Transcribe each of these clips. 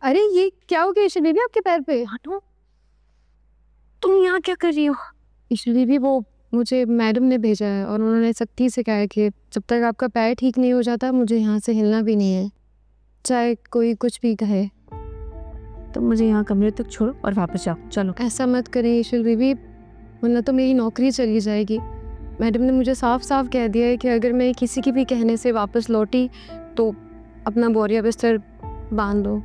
अरे ये क्या हो गया ईशा दीदी आपके पैर पे? हटो, तुम यहाँ क्या कर रही हो? ईशा दीदी वो मुझे मैडम ने भेजा है और उन्होंने सख्ती से कहा है कि जब तक आपका पैर ठीक नहीं हो जाता मुझे यहाँ से हिलना भी नहीं है, चाहे कोई कुछ भी कहे। तुम मुझे यहाँ कमरे तक छोड़ो और वापस जाओ। चलो। ऐसा मत करें ईशा दीदी, वरना तो मेरी नौकरी चली जाएगी। मैडम ने मुझे साफ साफ कह दिया है कि अगर मैं किसी के भी कहने से वापस लौटी तो अपना बोरिया बिस्तर बांध दो।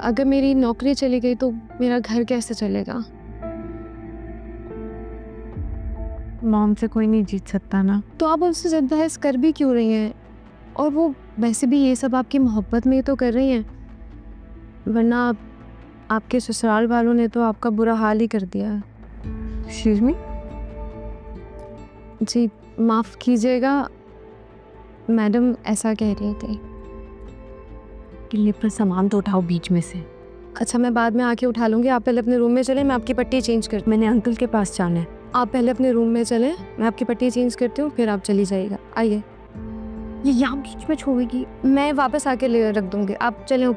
अगर मेरी नौकरी चली गई तो मेरा घर कैसे चलेगा? मॉम से कोई नहीं जीत सकता ना। तो आप उनसे ज़्यादा बहस कर भी क्यों रही हैं? और वो वैसे भी ये सब आपकी मोहब्बत में ही तो कर रही हैं, वरना आपके ससुराल वालों ने तो आपका बुरा हाल ही कर दिया। Excuse me? जी माफ़ कीजिएगा, मैडम ऐसा कह रही थी। किले पर सामान तो उठाओ बीच में से। अच्छा मैं बाद में आके उठा लूँगी, आप पहले अपने रूम में चलें, मैं आपकी पट्टी चेंज कर। मैंने अंकल के पास जाना है। आप पहले अपने रूम में चलें, मैं आपकी पट्टी चेंज करती हूँ, फिर आप चली जाइएगा। आइए। ये यहाँ बीच में छोड़ेगी? मैं वापस आके ले रख दूँगी, आप चलें।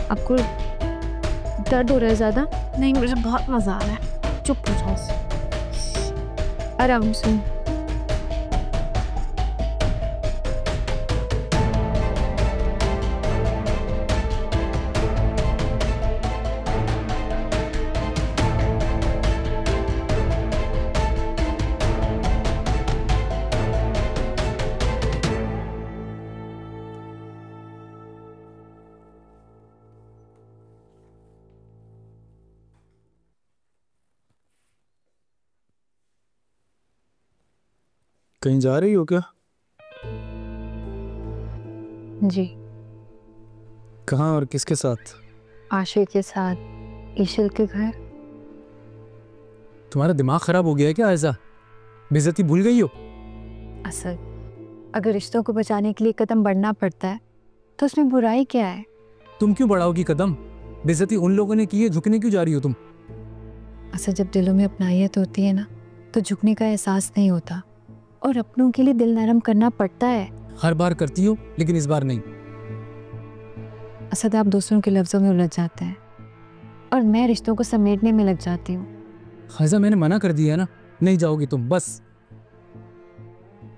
आपको दर्द हो रहा है ज़्यादा? नहीं, मुझे बहुत मज़ा आ रहा है। चुप हो जाओ। आराम से। कहीं जा रही हो क्या? जी। कहाँ और किसके साथ? आशिक के साथ, ईशल के घर। तुम्हारा दिमाग खराब हो गया है क्या? ऐसा बेइज्जती भूल गई हो? असल अगर रिश्तों को बचाने के लिए कदम बढ़ना पड़ता है तो उसमें बुराई क्या है? तुम क्यों बढ़ाओगी कदम? बेइज्जती उन लोगों ने की है, झुकने क्यों जा रही हो तुम? असल जब दिलों में अपनायत होती है ना तो झुकने का एहसास नहीं होता, और अपनों के लिए दिल नरम करना पड़ता है। हर बार करती हो लेकिन इस बार नहीं। असद आप दूसरों के लफ्ज़ों में उलझ जाते हैं और मैं रिश्तों को समेटने में लग जाती हूँ। खाजा मैंने मना कर दिया है ना, नहीं जाओगी तुम बस।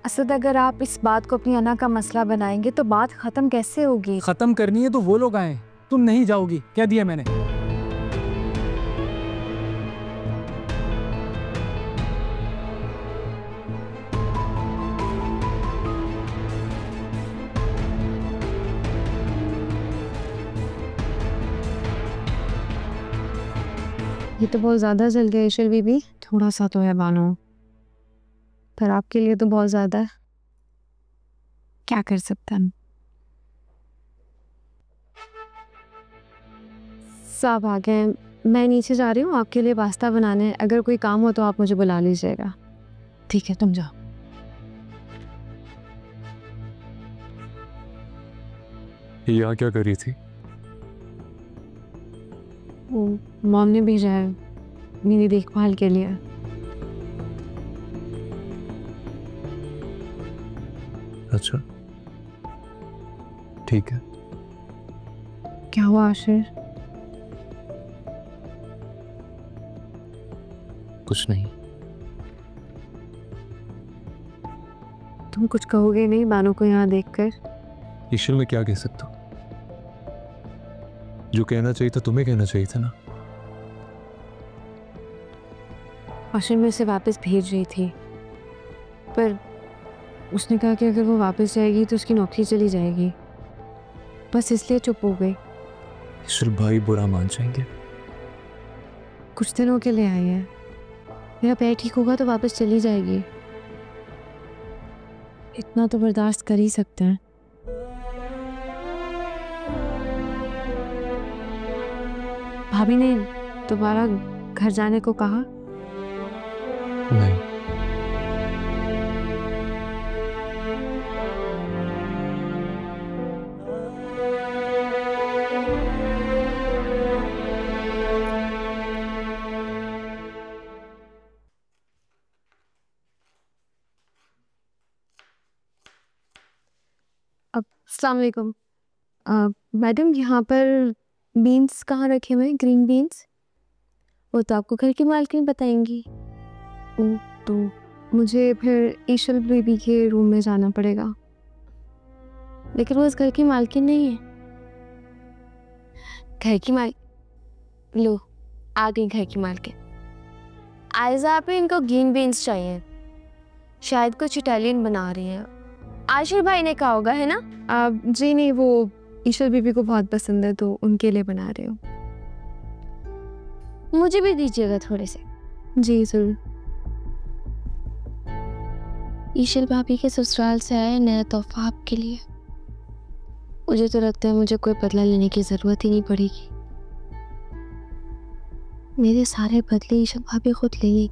असद अगर आप इस बात को अपनी अना का मसला बनाएंगे तो बात खत्म कैसे होगी? खत्म करनी है तो वो लोग आए, तुम नहीं जाओगी, कह दिया मैंने। ये तो बहुत ज़्यादा जल गया ईशल बीबी। थोड़ा सा तो है बानो। पर आपके लिए तो बहुत ज़्यादा है। क्या कर सकते हैं? साहब आ गए, मैं नीचे जा रही हूँ आपके लिए पास्ता बनाने। अगर कोई काम हो तो आप मुझे बुला लीजिएगा। ठीक है, तुम जाओ। यहाँ क्या कर रही थी? वो मॉम ने भेजा है मेरी देखभाल के लिए। अच्छा ठीक है। क्या हुआ आशिर? कुछ नहीं। तुम कुछ कहोगे नहीं बानो को यहाँ देखकर? ईश्वर में क्या कह सकता हूँ? जो कहना चाहिए था तुम्हें कहना चाहिए था ना। आशिर मैं उसे वापस भेज रही थी, पर उसने कहा कि अगर वो वापस जाएगी तो उसकी नौकरी चली जाएगी, बस इसलिए चुप हो गई। ईश्वर भाई बुरा मान जाएंगे। कुछ दिनों के लिए आई है, मेरा पैर ठीक होगा तो वापस चली जाएगी। इतना तो बर्दाश्त कर ही सकते हैं। भाभी ने दोबारा घर जाने को कहा? नहीं। अस्सलाम वालेकुम। मैडम यहाँ पर बीन्स कहाँ रखे हुए हैं, ग्रीन बीन्स? वो तो आपको घर की मालकिन बताएंगी। तो मुझे फिर ईशल बेबी के रूम में जाना पड़ेगा। लेकिन वो इस घर की मालकिन नहीं है। घर की माल लो आ गई घर की मालकिन। आयजा पे इनको ग्रीन बीन्स चाहिए, शायद कुछ इटालियन बना रही हैं। आशिर भाई ने कहा होगा, है ना? जी नहीं, वो ईशल बीबी को बहुत पसंद है तो उनके लिए बना रहे हो। मुझे भी दीजिएगा थोड़े से। जी ज़रूर। ईशल भाभी के ससुराल से आया नया तोहफा आपके लिए। मुझे तो लगता है मुझे कोई बदला लेने की ज़रूरत ही नहीं पड़ेगी। मेरे सारे बदले ईशल भाभी खुद लेंगी।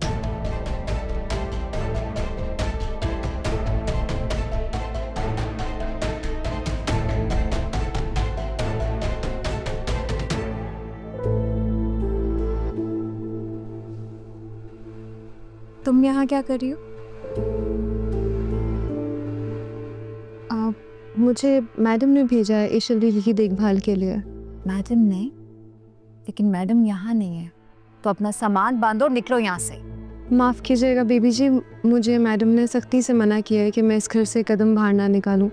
तुम यहाँ क्या कर रही हो? मुझे मैडम ने भेजा है ईशल दीदी की देखभाल के लिए। मैडम ने? लेकिन मैडम यहाँ नहीं है, तो अपना सामान बांधो और निकलो यहाँ से। माफ़ कीजिएगा बेबी जी, मुझे मैडम ने सख्ती से मना किया है कि मैं इस घर से कदम बाहर ना निकालूं।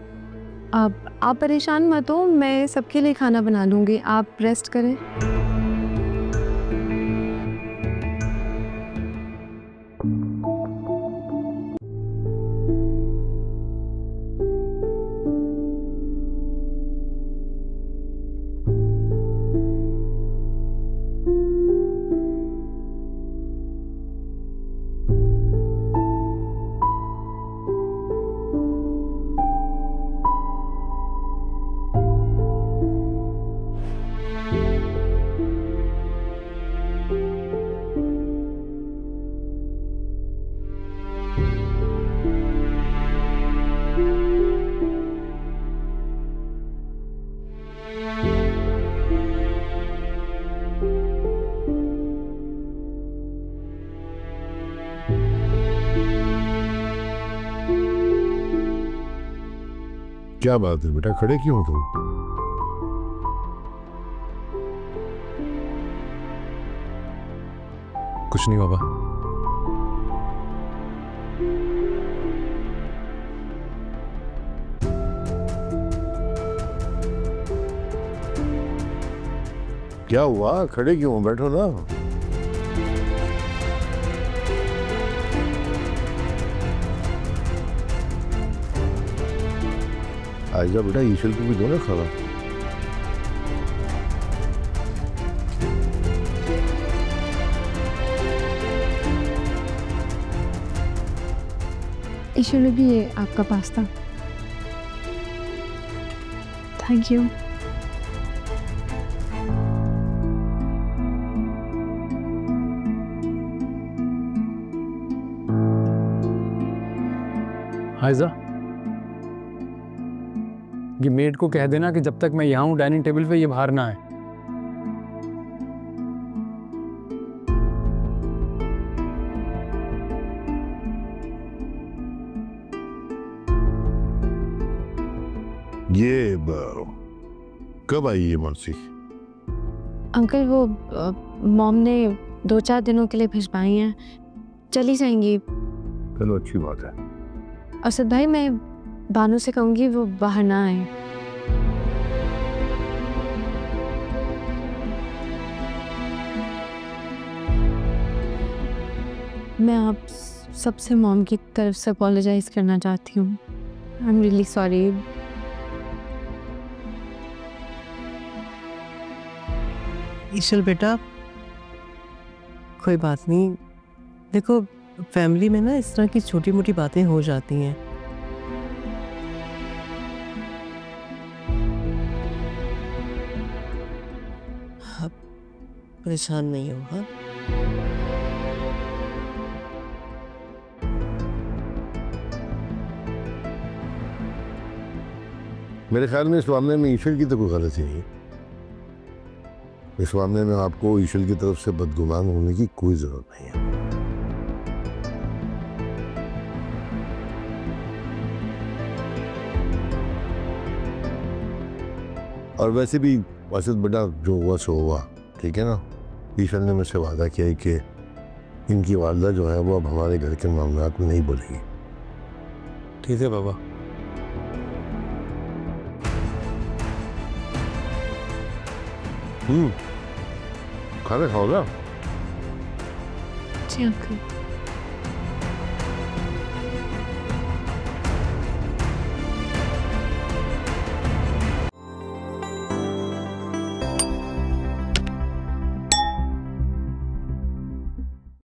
आप परेशान मत हो, मैं सबके लिए खाना बना लूँगी, आप रेस्ट करें। क्या बात है बेटा, खड़े क्यों हो तुम? कुछ नहीं बाबा। क्या हुआ, खड़े क्यों हो? बैठो ना। आइजा बेटा, ईशल को भी दो ना खाना। ईशल भी ये आपका पास्ता। Thank you. आयजा, ये मेड को कह देना कि जब तक मैं यहाँ हूँ डाइनिंग टेबल पे ये बाहर ना आए। ये कब आई ये मर्सी? अंकल वो मॉम ने 2-4 दिनों के लिए भिजवाई हैं, चली जाएंगी। चलो अच्छी बात है। असद भाई, मैं बानू से कहूँगी वो बाहर ना आए। मैं आप सबसे मॉम की तरफ से अपोलोजाइज करना चाहती हूँ। I am really sorry. Ishal बेटा, कोई बात नहीं। देखो, फैमिली में ना इस तरह की छोटी मोटी बातें हो जाती हैं। आप परेशान नहीं हो। हाँ, मेरे ख्याल में इस मामले में ईशल की तो कोई गलती नहीं है। इस मामले में आपको ईशल की तरफ से बदगुमान होने की कोई जरूरत नहीं है। और वैसे भी वैसे बेटा जो हुआ सो हुआ, ठीक है ना। ईश्वर ने मुझसे वादा किया है कि इनकी वालदा जो है वो अब हमारे घर के मामलात में नहीं बोलेगी। ठीक है बाबा। खाना खाओ ना। जी अंकल।